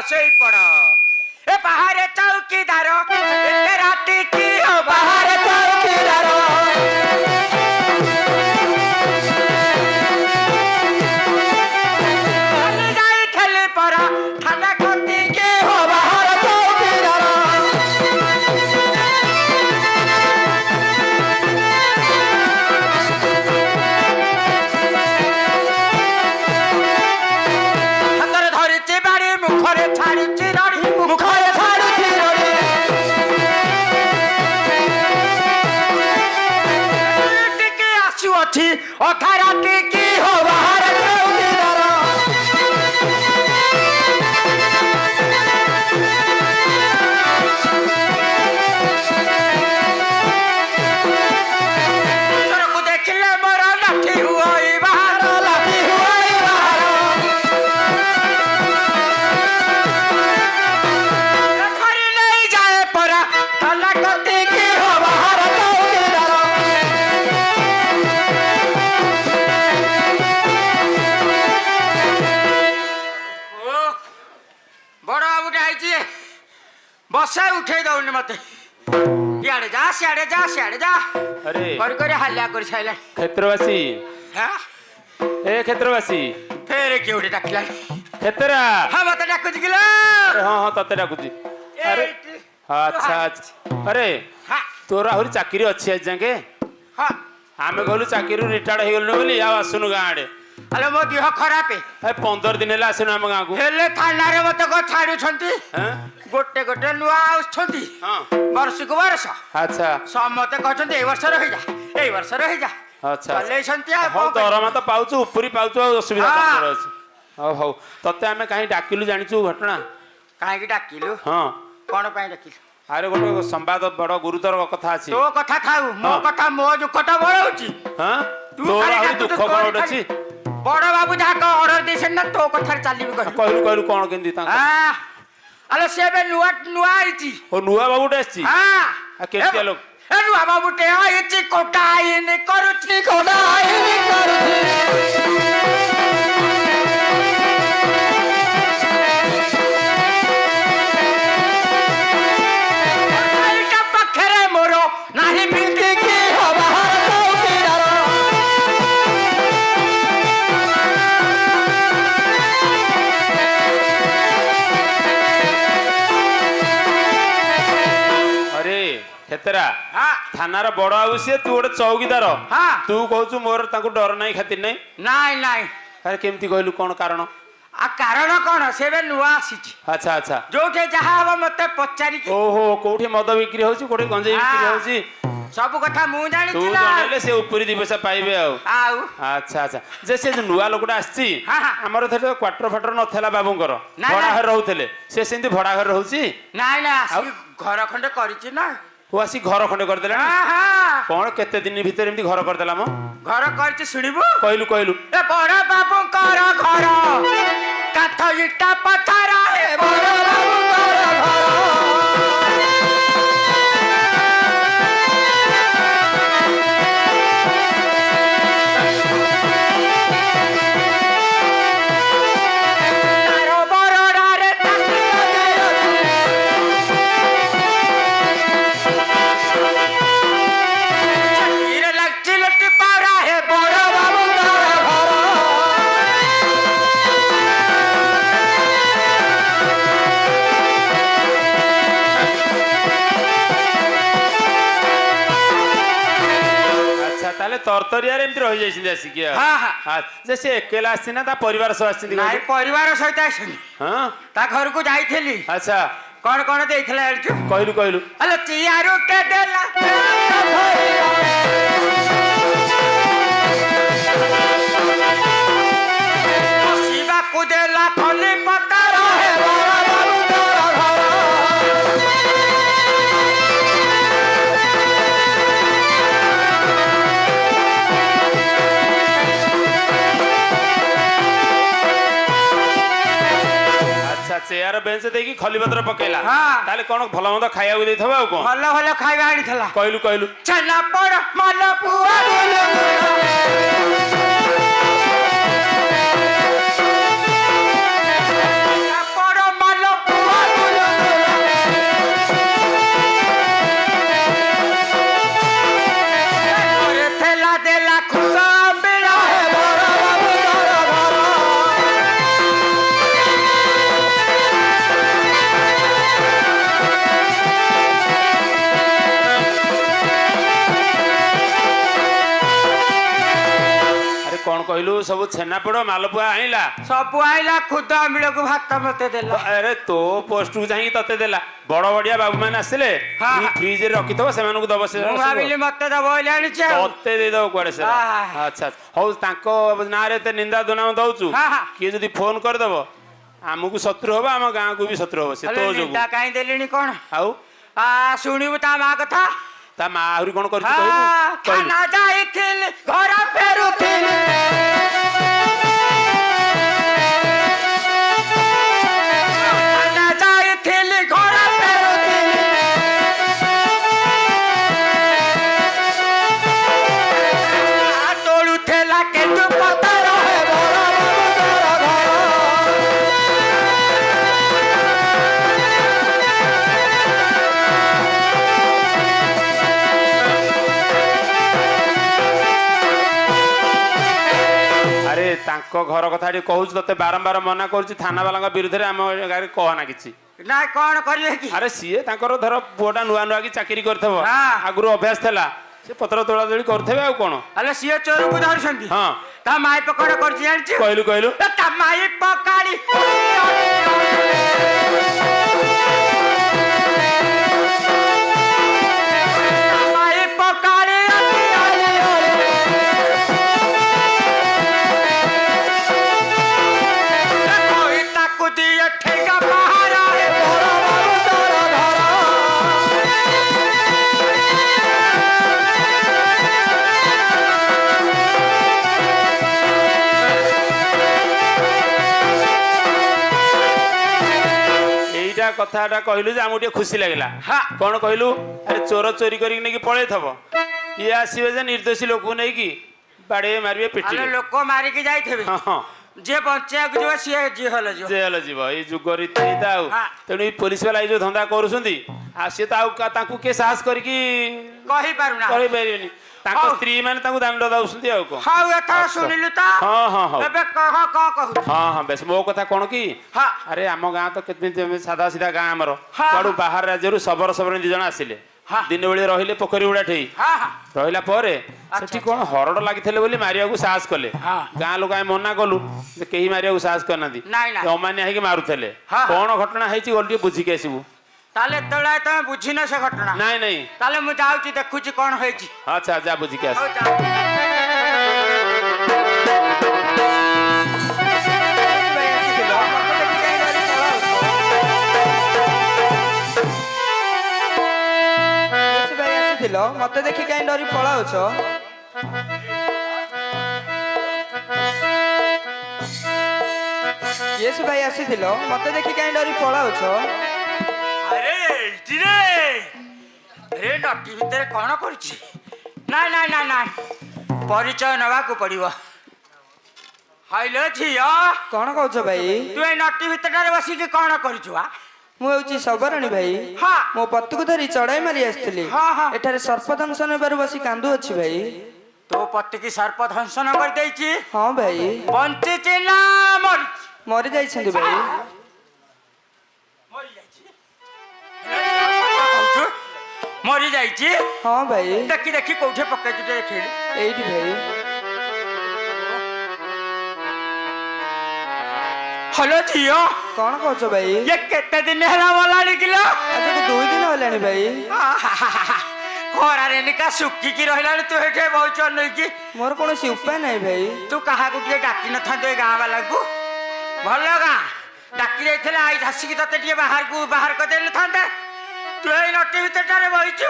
सोई पड़ ए बाहर चौकीदार एते राती की हो बाहर चौकीदार अधाराती की हो बाहर चौकीदार को देखले मोर लाठी हुई बाहर लाठी हुई बाहर खरी नहीं जाए परा तला करती की हो बाहर चौकीदार बसे उठे दौनी मत इे जा सियाड़े जा सियाड़े जा अरे कर हल्ला कर साइला क्षेत्रवासी हां ए क्षेत्रवासी फेर के उठे डाकला क्षेत्रा हां मत डाकु दिला हां हां तते डाकुजी अरे अच्छा अच्छा अरे हां तोरा होरी चाकरी अछि आज जाके हां आमे कहलु चाकरी रिटायर्ड हे गेलु बोली आ आसुनु गां आडे अरे मो देह खराब ए 15 दिन हेला आसुनु हम गां को हेले थाना रे मत को छाडु छंती हैं गोटे गोटे नुआ आछंती हां वर्ष को वर्ष अच्छा समते कहछंती ए वर्ष रहि जा ए वर्ष रहि जा अच्छा चले छंती आ हो दरमा त पाउछु उपरी पाउछु असुविधा हाँ। कर अछि हो हो तते आमे काहे डाकिलु जानिछु घटना काहे की डाकिलु हां कोन पाए डाकिलु अरे गोटे संवाद बड़ गुरुतर कथा अछि तो कथा थाउ मो हाँ। कथा मो दुखटा बळौची हां तू तोरा खाली होरी डाकु दुख तो कोन तोरी अछि बड़ बाबू जाको ऑर्डर देसन ना तो कथा चालीबी कहि कहलु कहलु कोन केंदी ता हां अरे सेबे नुआ नुआ आईची ओ नुआ बाबूटे आछि हां आ केतिया लोक ए नुआ बाबूटे आईची कोटाइन करूची कोटाइन करूची क्षेत्रा हां थानार बड़ बाबू सी तू गोटे चौकीदार हां तू कहू मोर ताकू डर नहीं खातिर नहीं नाई नाई अरे केमती कहलु कोन कारण आ कारण कोन सेबे नुआ आसीची अच्छा अच्छा जोठे जहा हबो मते पचारी की ओहो कोठी मद बिक्री होची कोठी गंजे बिक्री होची सब कथा मु जानि तू छिला जानले से ऊपरी दी पैसा पाइबे आउ अच्छा अच्छा जे से नुआ लोकटा आसी हां हां हमर थेले क्वार्टर फाटर नथला बाबूंकर नाई, भड़ा नाई। घर रहउथले से सेंती भड़ा घर रहउची नाई ना आसी घर खंडे करिछि ना वो आसी घर खंडे कर देला हां हां कोन केते दिन भीतर एमती घर कर देला म घर करिछि सुनिबु कहलु कहलु ए बड़ बाबू कर घर काठ इटा पत्थर ए बड़ बाबू कर घर तरतरिया एमती रही जाइछिन आसिक हां हां जे से एकेला आछि ना ता परिवार सब आछि नाइ परिवार सहित आछन हां ता घर को जाइथली अच्छा कोन कोन देइथला आलचु कहलु कहलु अले चियारू के देला शिवा को देला फली पत्ता रहे बड़ा बाबू तोरा घर चेयर बेंच देकी खली पत्र पकेला हां ताले कोन भलो मद खाया को देथबा आ कोन भलो भलो खाଇବା आनिथला कहलु कहलु छना पड़ मन पुआ पड़ मन ଯୋଉ ସବୁ ଛେନାପୋଡ ମାଲପୁଆ ଆଣିଲା ସବୁ ଆଇଲା ଖୁଦ ଅମିଳକୁ ଭାତ ମତେ ଦେଲା। ଆରେ ତୋ ପୋଷ୍ଟକୁ ଯାଇକି ତତେ ଦେଲା ବଡ ବଡିଆ ବାବୁ ମାନେ ଆସିଲେ ହଁ, ହଁ। ଫ୍ରିଜରେ ରଖିଥିବ ସେମାନଙ୍କୁ ଦବ ସେ ମୁଁ ଭାବିଲି ମତେ ଦବ ବୋଲି ଆଣିଛି ଆଉ। ତତେ ଦେଇଦବ କୁଆଡେ ସେ ଆଚ୍ଛା ହଉ ତାଙ୍କ ନାଁରେ ଏତେ ନିନ୍ଦା ଦୁନାମ ଦଉଛୁ ହଁ, ହଁ। କିଏ ଯଦି ଫୋନ କରିଦବ ଆମକୁ ଶତ୍ରୁ ହବ ଆମ ଗାଁକୁ ବି ଶତ୍ରୁ ହବ ସେ ତୋ ଯୋଗୁ ନିନ୍ଦା କାହିଁ ଦେଲିଣି କଣ ଆଉ ଶୁଣିବୁ ତା ମା କଥା। ତା ମା ଆହୁରି କଣ କରିଛୁ କହିବୁ କହିବୁ ଖାନା ଯାଇଥିଲି ଘର ଫେରୁଥିଲି ଖାନା ଯାଇଥିଲି ଘର ଫେରୁଥିଲି ତୋଳୁଥିଲା କେନ୍ଦୁ ପତର ହେ ବଡ଼ ବାବୁଙ୍କର ଘର। ଆରେ ତାଙ୍କ ଘର କଥା ଏଠି କହୁଛୁ ତତେ ବାରମ୍ବାର ମନା କରୁଛି ଥାନା ବାଲାଙ୍କ ବିରୁଦ୍ଧରେ ଆମ ଗାଁରେ କହନା କିଛି। ନା କଣ କରିବେ କି? ଆରେ ସିଏ ତାଙ୍କର ଧର ପୁଅଟା ନୂଆ ନୂଆ କି ଚାକିରି କରିଥିବ ହଁ। ଆଗରୁ ଅଭ୍ୟାସ ଥିଲା ସେ ପତ୍ର ତୋଳା ତୋଳି କରିଥିବେ ଆଉ କଣ। ହେଲେ ସିଏ ଚୋରକୁ ଧରିଛନ୍ତି। ହଁ ତା ମାଇ ପକଡ କରିଛି ଜାଣିଛୁ? କହିଲୁ କହିଲୁ ତା ମାଇ ପକାଳି ମାଇ ପକାଳି ତାକୁ ଦିଏ ଠେଙ୍ଗା ପାହାରା ହେ ବଡ଼ ବାବୁଙ୍କର ଘର। ଏଇଟା କଥାଟା କହିଲୁ ଯେ ଆମକୁ ଟିକେ ଖୁସି ଲାଗିଲା। ହଁ। କଣ କହିଲୁ ଆରେ ଚୋର ଚୋରି କରିକି ନେଇକି ପଳେଇଥବ ଇଏ ଆସିବେ ଯେ ନିର୍ଦ୍ଦୋଷୀ ଲୋକକୁ ନେଇକି ବାଡେଇ ମାରିବେ ଆଲୋ ପିଟିବେ। ଲୋକ ମାରିକି ଯାଇଥିବେ ହଁ ହଁ ଯିଏ ବଞ୍ଚେଇବାକୁ ଯିବ ସିଏ ଜେଲ ଯିବ। ଜେଲ ଯିବ ଏଇ ଯୁଗ ରୀତି ଏଇଟା ଆଉ ହଁ। ତେଣୁ ଏଇ ପୋଲିସ ବାଲା ଏଇ ଯୋଉ ଧନ୍ଦା କରୁଛନ୍ତି ଆଉ ସିଏ ତ ଆଉ ତାଙ୍କୁ କିଏ ସାହସ କରିକି କହିପାରୁନା। କରିପାରିବେନି ତାଙ୍କ ହଉ। ସ୍ତ୍ରୀ ମାନେ ତାଙ୍କୁ ଦାଣ୍ଡ ଦଉଛନ୍ତି ଆଉ କଣ। ହଉ ଏଥର ଶୁଣିଲୁ ତ? ହଁ ହଁ ହଉ ଏବେ କହ କଣ କହୁଛୁ? ହଁ ହଁ ବେଶ ମୋ କଥା କଣ କି ହଁ। ଆରେ ଆମ ଗାଁ ତ କେମିତି ସାଧା ସିଧା ଗାଁ ଆମର ହଁ। କୁଆଡୁ ବାହାର ରାଜ୍ୟରୁ ଶବର ଶବର 2 ଜଣ ଆସିଲେ ହଁ। ଦିନ ବେଳେ ରହିଲେ ପୋଖରୀ ଗୁଡା ଠେଇ ହଁ ହଁ ରହିଲା ପରେ ଆଚ୍ଛା, ସେଠି କଣ ହରଡ଼ ଲାଗିଥିଲେ ବୋଲି ମାରିବାକୁ ସାହସ କଲେ। ହଁ। ଗାଁ ଲୋକ ଆମେ ମନା କଲୁ ଯେ କେହି ମାରିବାକୁ ସାହସ କରିନାହାନ୍ତି ନାଇଁ, ନାଇଁ। ଅମାନିଆ ହେଇକି ମାରୁଥିଲେ। ହଁ, ହଁ। କଣ ଘଟଣା ହେଇଛି ଗଲ ଟିକେ ବୁଝିକି ଆସିବୁ। ତାହେଲେ ଏତେବେଳେ ତମେ ବୁଝିନ ସେ ଘଟଣା? ନାଇଁ ନାଇଁ ତାହେଲେ ମୁଁ ଯାଉଛି ଦେଖୁଛି କଣ ହେଇଛି। ଆଚ୍ଛା ଯା ବୁଝିକି ଆସ। ହଉ ଯା। ମତେ ଦେଖି କାହିଁ ଡରି ପଳାଉଛ? ୟେସୁ ଭାଇ ଆସିଥିଲ ମତେ ଦେଖି କାହିଁ ଡରି ପଳାଉଛ? ଆରେ ଏଇଠି ରେ ଆରେ ନଟି ଭିତରେ କଣ କରୁଛି? ନାଇଁ ନାଇଁ ନାଇଁ ନାଇଁ ପରିଚୟ ନେବାକୁ ପଡିବ। ହାଇଲୋ ଝିଅ କଣ କହୁଛ ଭାଇ? ତୁ ଏଇ ନଟି ଭିତରଟାରେ ବସିକି କଣ କରୁଛୁ? ମୁଁ ହେଉଛି ସବରଣୀ ଭାଇ। ହଁ। ମୋ ପତିକୁ ଧରି ଚଢାଇ ମାରି ଆସିଥିଲି। ହଁ, ହଁ। ଏଠାରେ ସର୍ପ ଦଂଶନ ହେବାରୁ ବସି କାନ୍ଦୁଅଛି ଭାଇ। ତୋ ପତିକି ସର୍ପ ଦଂଶନ କରିଦେଇଛି? ହଁ ଭାଇ। ବଞ୍ଚିଛି ନା ମରିଛି? ମରି ଯାଇଛନ୍ତି ଭାଇ। ମରି ଯାଇଛି? ହଁ ଭାଇ। ଦେଖି ଦେଖି କୋଉଠି ପକେଇଛୁ ଟିକେ ଦେଖିଲି। ଏଇଠି ଭାଇ। ହଲୋ ଝିଅ କଣ କହୁଛ ଭାଇ? ଇଏ କେତେ ଦିନ ହେଲା ଗଲାଣି କିଲୋ? ଆଜକୁ 2 ଦିନ ହେଲାଣି ଭାଇ। ଖରାରେ ନିକା ଶୁଖିକି ରହିଲାଣି ତୁ ଏଠି ବଉଛୁ ନେଇକି। ମୋର କୌଣସି ଉପାୟ ନାହିଁ ଭାଇ। ତୁ କାହାକୁ ଟିକେ ଡାକି ନଥାନ୍ତୁ ଏ ଗାଁ ବାଲାକୁ? ଭଲ ଗାଁ ଡାକି ଯାଇଥିଲେ ଆଇ ଆସିକି ତତେ ଟିକେ ବାହାର କରିଦେଇନଥାନ୍ତେ। ତୁ ଏଇ ନଟି ଭିତରଟାରେ ବଇଛୁ।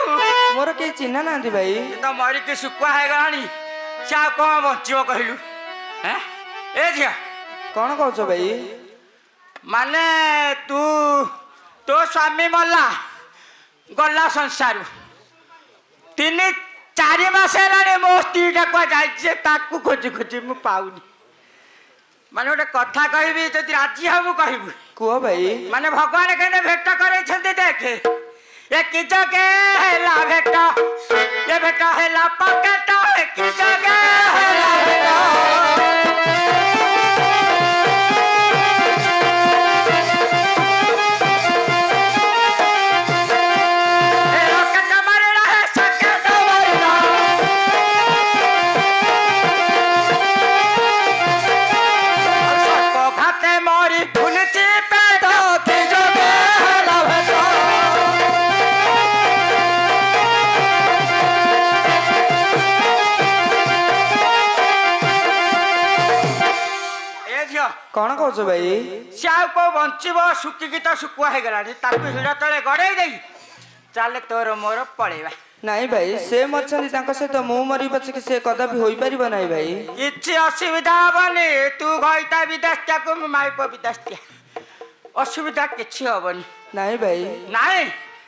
ମୋର କେହି ଚିହ୍ନା ନାହାନ୍ତି ଭାଇ। ତ ମରିକି ଶୁଖୁଆ ହେଇଗଲାଣି ସେ ଆଉ କଣ ବଞ୍ଚିବ କହିଲୁ? ଏ ଝିଅ କଣ କହୁଛ ଭାଇ? ମାନେ ତୋ ସ୍ୱାମୀ ମଲା ଗଲା ସଂସାରୁ 3-4 ମାସ ହେଲାଣି ମୋ ସ୍ତ୍ରୀଟା କୁଆ ଯାଇଛି ତାକୁ ଖୋଜି ଖୋଜି ମୁଁ ପାଉନି। ମାନେ ଗୋଟେ କଥା କହିବି ଯଦି ରାଜି ହବୁ କହିବୁ? କୁହ ଭାଇ। ମାନେ ଭଗବାନ କେତେ ଭେଟ କରେଇଛନ୍ତି ଦେଖେ ଏ କି ଜଗେ ହେଲା ଭେଟ ଏ ଭେଟ ହେଲା ପକେଟ ଏ କି ଜଗେ ହେଲା ଭେଟ। କହୁଛ ଭାଇ? ସେ ଆଉ କୋଉ ବଞ୍ଚିବ ଶୁଖିକି ତ ଶୁଖୁଆ ହେଇଗଲାଣି ତାକୁ ହିଡ଼ ତଳେ ଗଡ଼େଇ ଦେଇ ଚାଲେ ତୋର ମୋର ପଳେଇବା। ନାଇଁ ଭାଇ ସେ ମରିଛନ୍ତି ତାଙ୍କ ସହିତ ମୁଁ ମରି ପଛକେ ସେ କଦାପି ହୋଇପାରିବ ନାହିଁ ଭାଇ। କିଛି ଅସୁବିଧା ହବନି ତୁ ଗଇତା ବିଦାସ୍ତିଆକୁ ମୁଁ ମାଇପ ବିଦାସ୍ତିଆ ଅସୁବିଧା କିଛି ହବନି। ନାଇଁ ଭାଇ ନାଇଁ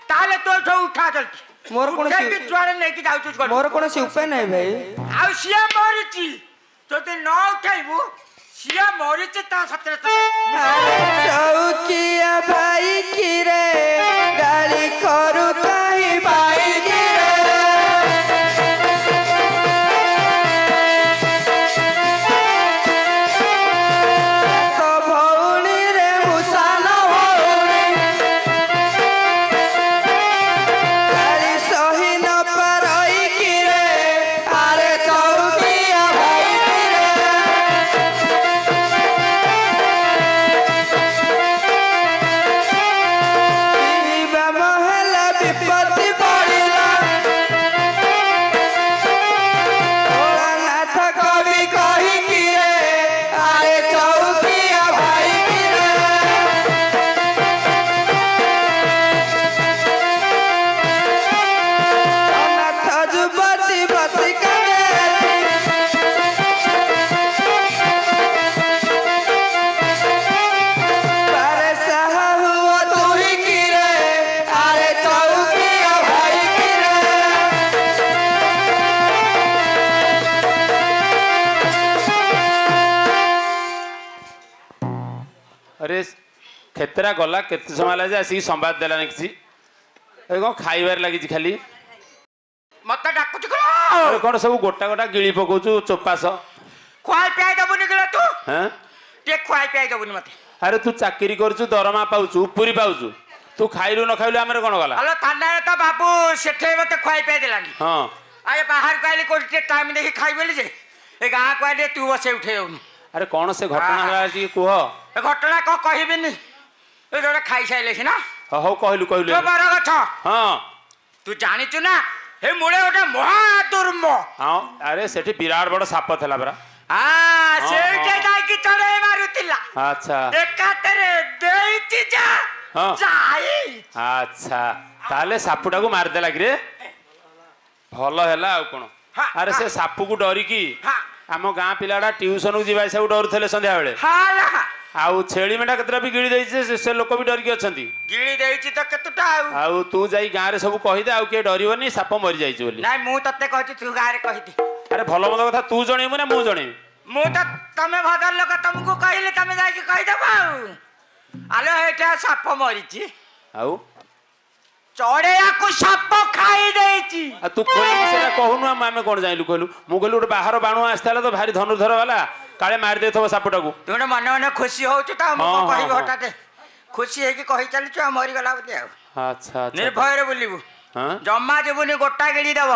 ତାହେଲେ ତୁ ଏଠୁ ଉଠା ଜଲ୍ଦି ମୋର କୌଣସି ଯୁଆଡେ ନେଇକି ଯାଉଛୁ ମୋର କୌଣସି ଉପାୟ ନାହିଁ ଭାଇ। ଆଉ ସିଏ ମରିଛି ଯଦି ନ ଉଠେଇବୁ ସିଏ ମରିଛି ତା ସାଥିରେ ଚୌକିଆ ଭାଇ କିରେ ଗାଳି କରୁ କାହିଁ ଭାଇ କିରେ ତ ଭଉଣୀ ରେ ମୁସାନ ଭଉଣୀ ଗାଳି ସହି ନ ପାରଇ କିରେ ଆରେ ଚୌକିଆ ଭାଇ କିରେ ପିଇବା ମହଲା ବିପତ୍ତି ପଡ଼ିଲା ଭୋଳାନାଥ କବି କହିକିରେ ଆରେ ଚୌକିଆ ଭାଇ କିରେ ଅନାଥ ଯୁବତୀ ବସି କାନ୍ଦେ ପାରେ ସାହା ହୁଅ ତୁହି କିରେ ଆରେ ଚୌକିଆ ଭାଇ କିରେ अरे खेतरा गला केते समय लागେ आसिक संवाद देलानी किसी ए कौन खाइबार लगी खाली ମତେ ଡାକୁଛୁ अरे कौन सब गोटा गोटा गिली पकाउछु चोपास ଖୁଆଇ ପିଆଇ ଦବୁନି କିଲୋ ତୁ हैं ଟିକେ ଖୁଆଇ ପିଆଇ ଦବୁନି ମତେ। अरे तू चाकरी करछु दरमा पाउछु उपरी पाउछु तू खाइलु न खाइलु आमरे कोन गला ହ୍ୟାଲୋ ଥାନାରେ ତ ବାବୁ ସେଠେଇ ମତେ ଖୁଆଇ ପିଆଇ ଦେଲାନି हां ଆରେ ବାହାରକୁ ଆଇଲି କୋଉଠି ଟିକେ ଟାଇମ୍ ଦେଖି ଖାଇ ବୋଲି ଯେ ଏ ଗାଁକୁ ଆଇଲି ତୁ ବସେଇ ଉଠେଇ ଦଉନି अरे कौन से घटना होला जी कुह ଏ ଘଟଣା କଣ କହିବିନି ଏ ଯୋଉଟା ଖାଇସାଇଲେ ସିନା हो कहलु कहलु ତୋ ବର ଗଛ हां ତୁ ଜାଣିଛୁ ନା ଏ ମୂଳେ ଗୋଟେ ମହାଦୁର୍ମ हां अरे सेठी विराट बड़ साप थला बरा ସେଇଟା ଯାଇକି ଚଢେଇ ମାରୁଥିଲା अच्छा ଏକାଥରେ ଦେଇଛି ଯା ହଁ। ଯାଇ अच्छा ताले सापुटा को मार देला कि रे भल हैला आ कोन हाँ, अरे से सापु को डरी की हाँ। आम गाँ पिलाटा ट्यूशन को जीवा सब डरुले संध्या बेले हाला आउ छेली मेढा केतरा भी गिड़ी देइछे से लोक भी डरिकी अछंती ଗିଳି ଦେଇଛି ତ କେତେଟା ଆଉ आउ तू जाई गाँ रे सब कहि दे आउ के डरिवनी साप मरि जाइछ बोली ନାଇଁ ମୁଁ ତତେ କହିଛି ତୁ ଗାଁରେ କହିଦେ अरे भल मन्द कथा तू जणेबु ना मु जणेबी ମୁଁ ତ ତମେ ଭଦ୍ର ଲୋକ ତମକୁ କହିଲି ତମେ ଯାଇକି କହିଦବ ଆଉ ଆଲୋ ଏଇଟା ସାପ ମରିଛି आउ ଚଢେଇଆକୁ ସାପ ଖାଇ ଦେଇଛି आ तू खोली सेटा कहनु आमे कोन जाइलु कहलु मु कहलु गोटे बाहर बाणु आस्ताला तो भारी धनुर्धर वाला काले मारि देथबो सापटा को ତୁ ଗୋଟେ ମନେ ମନେ ଖୁସି ହଉଛୁ ତ ମୁଁ ହଁ, କଣ ହଁ, କହିବି ହଁ। ହଠାତ୍ ଖୁସି ହେଇକି କହି ଚାଲିଛୁ ଆଉ ମରିଗଲା ବୋଲି ଆଉ अच्छा अच्छा ନିର୍ଭୟରେ ବୁଲିବୁ हां ଜମା ଯିବୁନି ଗୋଟା ଗିଳି ଦବ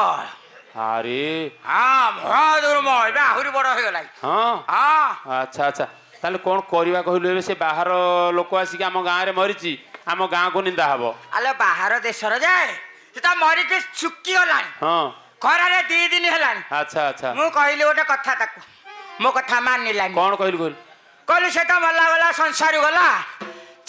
अरे ହଁ ମହାଦୁର୍ମ ଏବେ ଆହୁରି ବଡ ହେଇଗଲାଣି हां ହଁ अच्छा अच्छा ताले कौन करवा कहलु एबे से बाहर लोक आसिक आम गाँ रे मरिची आम गाँ को निंदा हबो ଆଲୋ ବାହାର ଦେଶର ଯାଏ ସେ ତା ମରିକି ଶୁକି ଗଲାଣି हाँ ଖରାରେ 2 ଦିନ ହେଲାଣି अच्छा अच्छा ମୁଁ କହିଲି ଗୋଟେ କଥା ତାକୁ ମୋ କଥା ମାନିଲାନି कौन कहलु कहलु କହିଲି ସେ ତ ମଲା ଗଲା ସଂସାରୁ ଗଲା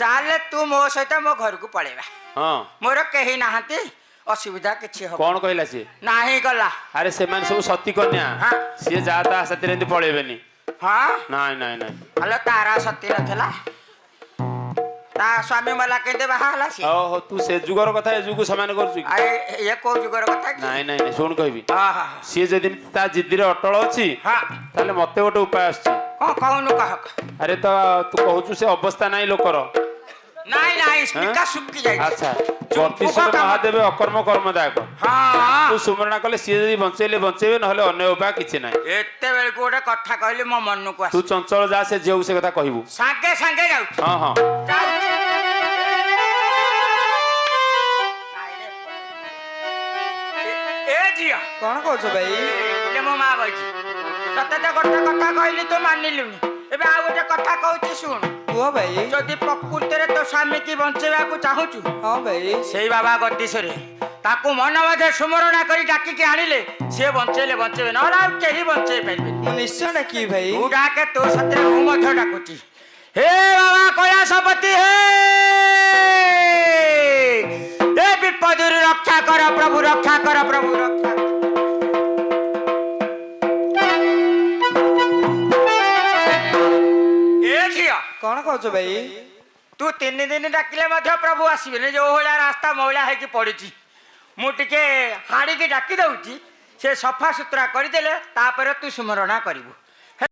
ଚାଲେ ତୁ ମୋ ସହିତ ମୋ ଘରକୁ ପଳେଇବା हाँ ମୋର କେହି ନାହାନ୍ତି ଅସୁବିଧା କିଛି ହବ कौन कहला सी ନାହିଁ ଗଲା अरे से मान सब सती कन्या हाँ। सी जाता साथी एंती पळेबेनी ହଁ नाई नाई नाई ଆଲୋ ତାର ସତୀ ନଥିଲା ତା ସ୍ୱାମୀ ମଲା କେତେ ବାହା ହେଲା ସିଏ ओहो तू से जुगर कथा ए जुगु समान करछु ଆଉ ଇଏ କୋଉ ଯୁଗର କଥା କି नाई नाई नाई सुन कहबी ହଁ ହଁ सी जदि ता जिद्दी रे अटल अछि ହଁ ताले मते गोटे उपाय आछि କଣ କହୁନୁ କହ अरे तो तू कहूछु से अवस्था नाई लोकर ନାଇଁ ନାଇଁ ସ୍ପିକା ଶୁକି ଯାଇଛି अच्छा ज्योतिषर महादेव अकर्म कर्मदायक ହଁ तू सुमरणा कले सी जदि बंचेले बंचेबे नहले अन्य उपाय किछि नाई ଏତେ ବେଳକୁ ଗୋଟେ କଥା କହିଲି ମୋ ମନକୁ तू ଆସି चंचल जा से जेउ से कथा कहबू ସାଙ୍ଗେ ସାଙ୍ଗେ ଯାଉଛି हाँ हाँ ଏ ଝିଅ କଣ କହୁଛ ଭାଇ? ଏ ମୋ ମା ବଇଛି ତତେ ତ ଗୋଟେ କଥା କହିଲି ତୁ ମାନିଲୁନି ଏବେ ଆଉ ଗୋଟେ କଥା କହୁଛି ଶୁଣ କୁହ ଭାଇ। ଯଦି ପ୍ରକୃତରେ ତୋ ସ୍ୱାମୀକି ବଞ୍ଚେଇବାକୁ ଚାହୁଁଛୁ ହଁ ଭାଇ ସେଇ ବାବା ଗତିଶରେ ତାକୁ ମନ ମଧ୍ୟରେ ସୁମରଣା କରି ଡାକିକି ଆଣିଲେ ସିଏ ବଞ୍ଚେଇଲେ ବଞ୍ଚେଇବେ ନହେଲେ ଆଉ କେହି ବଞ୍ଚେଇ ପାରିବେନି ମୁଁ ନିଶ୍ଚୟ ଡାକିବି ଭାଇ। ତୁ ଡାକେ ତୋ ସାଥିରେ ମୁଁ ମଧ୍ୟ ଡାକୁଛି हे बाबा कैलासपति हे ए विपदुर रक्षा कर प्रभु रक्षा कर प्रभु रक्षा ए झिया कौन कौच भाई तू 3 दिन डाकिले मध्य प्रभु आसबे जो भाया रास्ता मैला है पड़ी मुझे हाड़ी की डाकी दौची से सफा सुतरा करदे तू स्मरणा करू